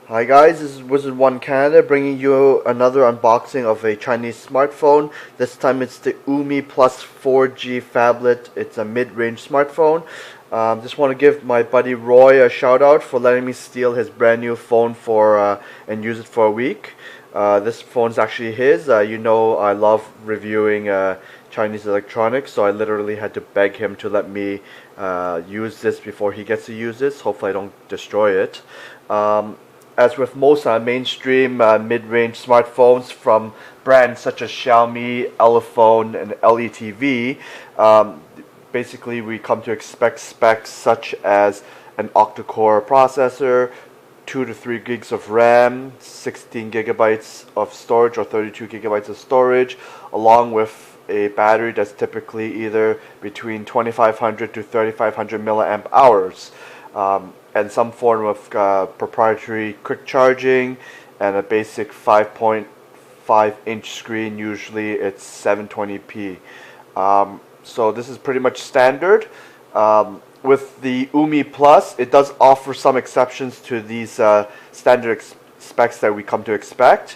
Hi guys, this is Wizard One Canada bringing you another unboxing of a Chinese smartphone. This time it's the UMI Plus 4G phablet. It's a mid-range smartphone. Just want to give my buddy Roy a shout out for letting me steal his brand new phone and use it for a week. This phone's actually his. You know I love reviewing Chinese electronics, so I literally had to beg him to let me use this before he gets to use this. Hopefully I don't destroy it. As with most mainstream mid-range smartphones from brands such as Xiaomi, Elephone, and LETV, basically we come to expect specs such as an octa-core processor, 2 to 3 gigs of RAM, 16 gigabytes of storage or 32 gigabytes of storage, along with a battery that's typically either between 2500 to 3500 milliamp hours. And some form of proprietary quick charging, and a basic 5.5-inch screen. Usually it's 720p. So this is pretty much standard. With the UMI Plus, it does offer some exceptions to these standard specs that we come to expect.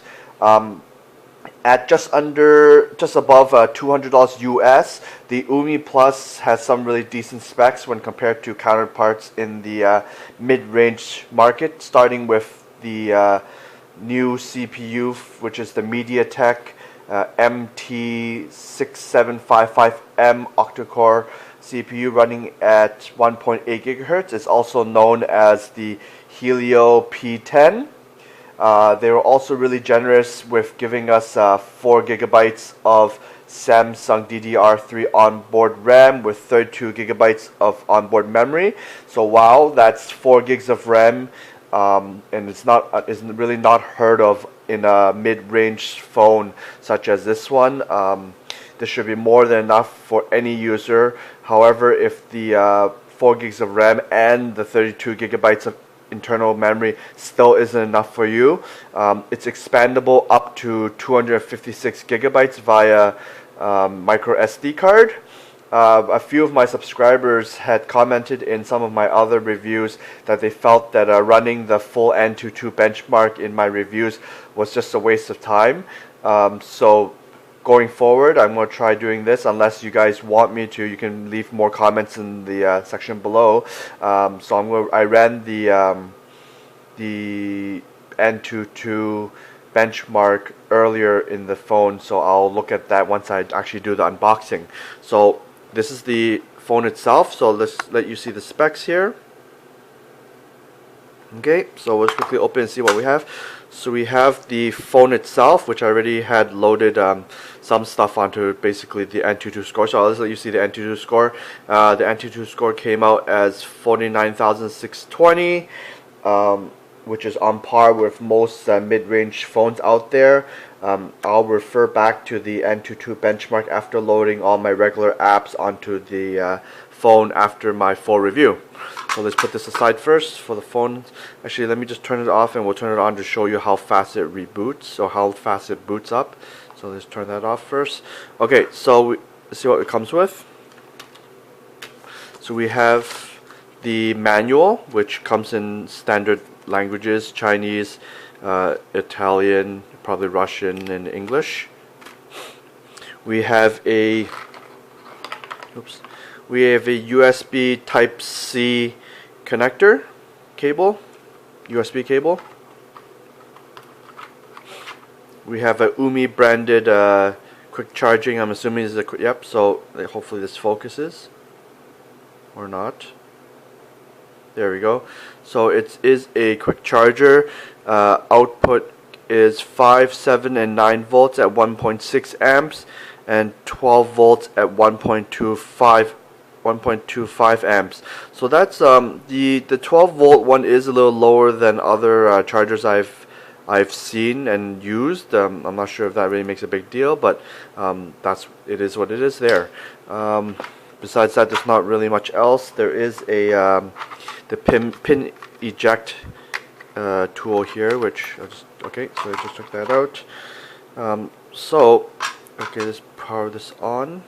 At just above $200 US, the UMI Plus has some really decent specs when compared to counterparts in the mid-range market, starting with the new CPU, which is the MediaTek MT6755M octa-core CPU running at 1.8 gigahertz. It's also known as the Helio P10. They were also really generous with giving us 4 gigabytes of Samsung DDR3 onboard RAM with 32 gigabytes of onboard memory. So wow, that's 4 gigs of RAM, and it's really not heard of in a mid-range phone such as this one. This should be more than enough for any user. However, if the 4 gigs of RAM and the 32 gigabytes of internal memory still isn't enough for you, it's expandable up to 256 gigabytes via micro SD card. A few of my subscribers had commented in some of my other reviews that they felt that running the full Antutu benchmark in my reviews was just a waste of time. So going forward, I'm going to try doing this. Unless you guys want me to, you can leave more comments in the section below. So I ran the Antutu benchmark earlier in the phone, so I'll look at that once I actually do the unboxing. So this is the phone itself. So let's let you see the specs here. Okay, so let's quickly open and see what we have. So we have the phone itself, which I already had loaded some stuff onto basically the Antutu score. So I'll just let you see the Antutu score. The Antutu score came out as 49,620, which is on par with most mid-range phones out there. I'll refer back to the Antutu benchmark after loading all my regular apps onto the phone after my full review. So let's put this aside first for the phone. Actually, let me just turn it off and we'll turn it on to show you how fast it reboots, or how fast it boots up. So let's turn that off first. Okay, so let's see what it comes with. So we have the manual, which comes in standard languages: Chinese, Italian, probably Russian, and English. We have a USB Type-C connector cable, USB cable. We have a UMI branded quick charging. I'm assuming this is yep. So hopefully this focuses, or not. There we go. So it is a quick charger. Output is 5, 7, and 9 volts at 1.6 amps, and 12 volts at 1.25 amps. So that's the 12 volt one is a little lower than other chargers I've seen and used. I'm not sure if that really makes a big deal, but it is what it is there. Besides that, there's not really much else. There is the pin eject tool here, which okay, so I just took that out. Okay, let's power this on.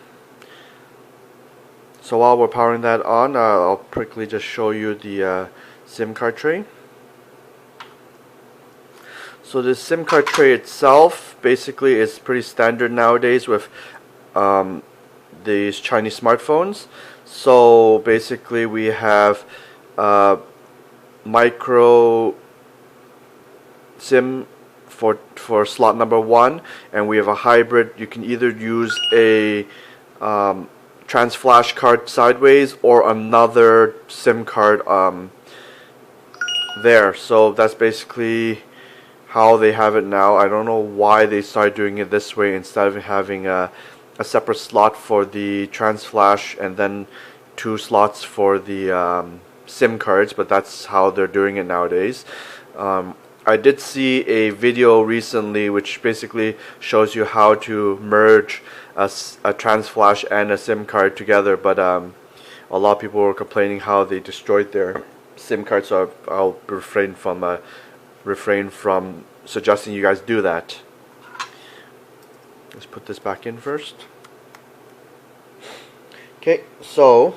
So while we're powering that on, I'll quickly just show you the SIM card tray. So the SIM card tray itself basically is pretty standard nowadays with these Chinese smartphones. So basically we have micro SIM for slot number 1, and we have a hybrid. You can either use a trans flash card sideways or another SIM card there. So that's basically how they have it now. I don't know why they started doing it this way instead of having a separate slot for the trans flash and then 2 slots for the SIM cards, but that's how they're doing it nowadays. I did see a video recently which basically shows you how to merge a trans flash and a SIM card together, but a lot of people were complaining how they destroyed their SIM card, so I'll refrain from suggesting you guys do that. Let's put this back in first. Okay, so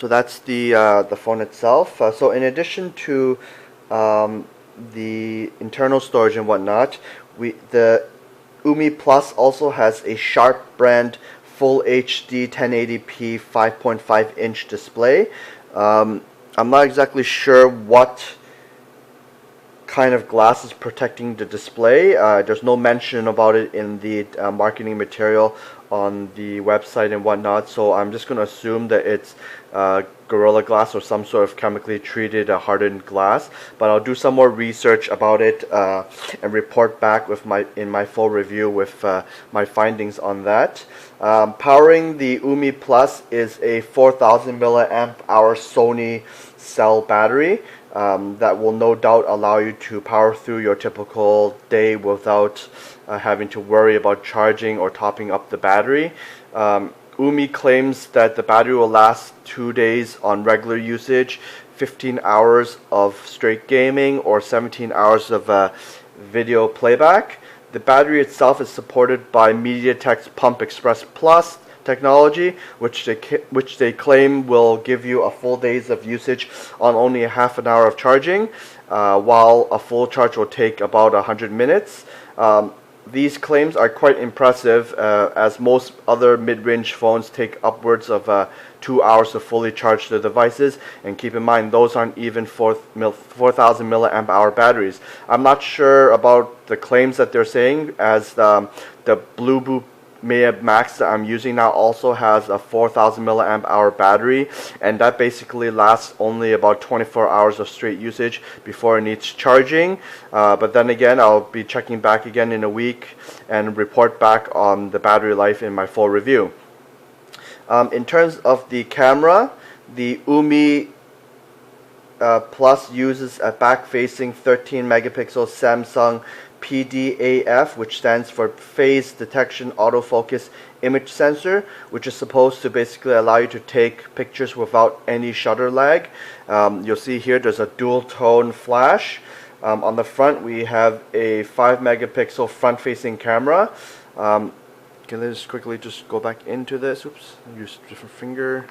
that's the phone itself. So in addition to the internal storage and whatnot, the UMI Plus also has a Sharp brand Full HD 1080p 5.5 inch display. I'm not exactly sure what kind of glass is protecting the display. There's no mention about it in the marketing material on the website and whatnot, so I'm just going to assume that it's Gorilla Glass or some sort of chemically treated hardened glass, but I'll do some more research about it and report back with in my full review with my findings on that. Powering the UMI Plus is a 4000 mAh Sony cell battery that will no doubt allow you to power through your typical day without having to worry about charging or topping up the battery. UMI claims that the battery will last 2 days on regular usage, 15 hours of straight gaming, or 17 hours of video playback. The battery itself is supported by MediaTek's Pump Express Plus technology, which they claim will give you a full days of usage on only a half an hour of charging, while a full charge will take about 100 minutes. These claims are quite impressive, as most other mid-range phones take upwards of 2 hours to fully charge their devices, and keep in mind those aren't even 4000 mAh batteries. I'm not sure about the claims that they're saying, as the Bluetooth Maya Max that I'm using now also has a 4000 mAh battery, and that basically lasts only about 24 hours of straight usage before it needs charging. But then again, I'll be checking back again in a week and report back on the battery life in my full review. In terms of the camera, the UMI Plus uses a back-facing 13 megapixel Samsung PDAF, which stands for Phase Detection Autofocus Image Sensor, which is supposed to basically allow you to take pictures without any shutter lag. You'll see here there's a dual tone flash. On the front we have a 5 megapixel front-facing camera. Okay, let's quickly just go back into this. Oops, use a different finger.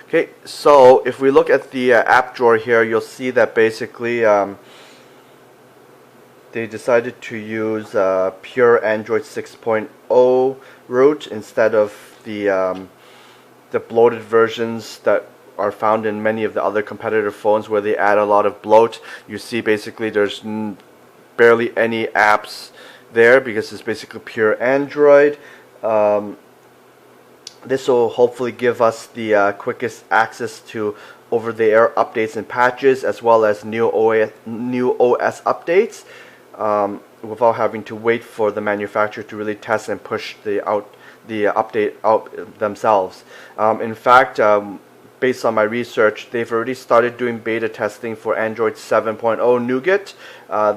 Okay, so if we look at the app drawer here, you'll see that basically they decided to use pure Android 6.0 root instead of the bloated versions that are found in many of the other competitive phones, where they add a lot of bloat. You see basically there's barely any apps there because it's basically pure Android. This will hopefully give us the quickest access to over-the-air updates and patches, as well as new OS updates, without having to wait for the manufacturer to really test and push the update out themselves. In fact, based on my research, they've already started doing beta testing for Android 7.0 Nougat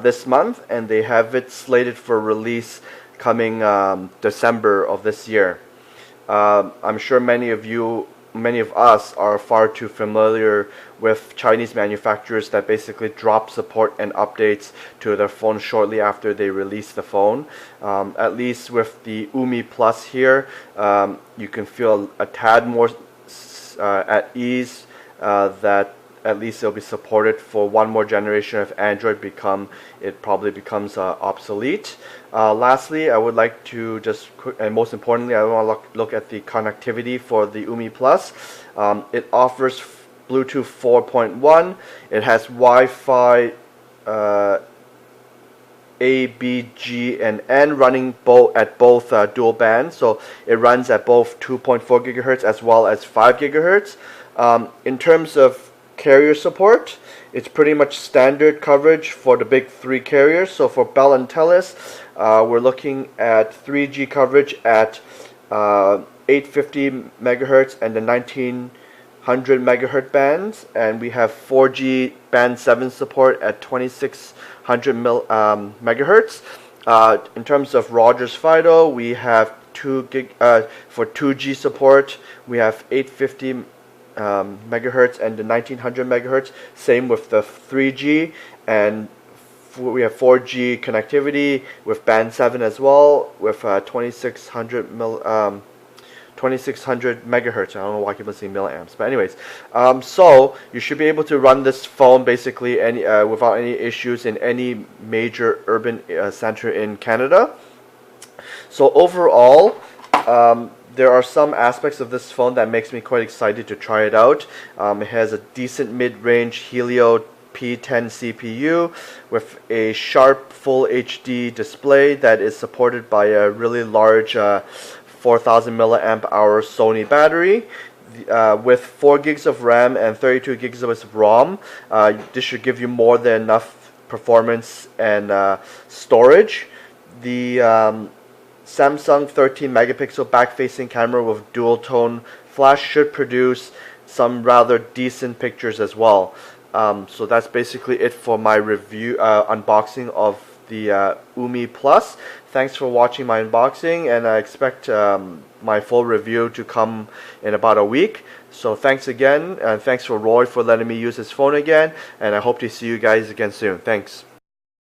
this month, and they have it slated for release coming December of this year. I'm sure many of us are far too familiar with Chinese manufacturers that basically drop support and updates to their phone shortly after they release the phone. At least with the UMI Plus here, you can feel a tad more at ease that at least it'll be supported for one more generation of Android. It probably becomes obsolete. Lastly, I would like to just and most importantly, I want to look at the connectivity for the UMI Plus. It offers Bluetooth 4.1. It has Wi-Fi A, B, G, and N running at both dual bands. So it runs at both 2.4 gigahertz as well as 5 gigahertz. In terms of carrier support, it's pretty much standard coverage for the big three carriers. So for Bell and Telus, we're looking at 3G coverage at 850 megahertz and the 1900 megahertz bands, and we have 4G band 7 support at 2600 megahertz. In terms of Rogers Fido, we have 2 gig for 2G support. We have 850 megahertz and the 1900 megahertz. Same with the 3G, and we have 4G connectivity with band 7 as well, with 2600 megahertz. I don't know why I keep saying milliamps, but anyways, so you should be able to run this phone basically without any issues in any major urban center in Canada. So overall, there are some aspects of this phone that makes me quite excited to try it out. It has a decent mid-range Helio P10 CPU with a Sharp Full HD display that is supported by a really large 4000 mAh Sony battery. With 4 gigs of RAM and 32 gigs of ROM, this should give you more than enough performance and storage. The Samsung 13 megapixel back-facing camera with dual tone flash should produce some rather decent pictures as well. So that's basically it for my review unboxing of the UMI Plus. Thanks for watching my unboxing, and I expect my full review to come in about a week. So thanks again, and thanks for Roy for letting me use his phone again, and I hope to see you guys again soon. Thanks.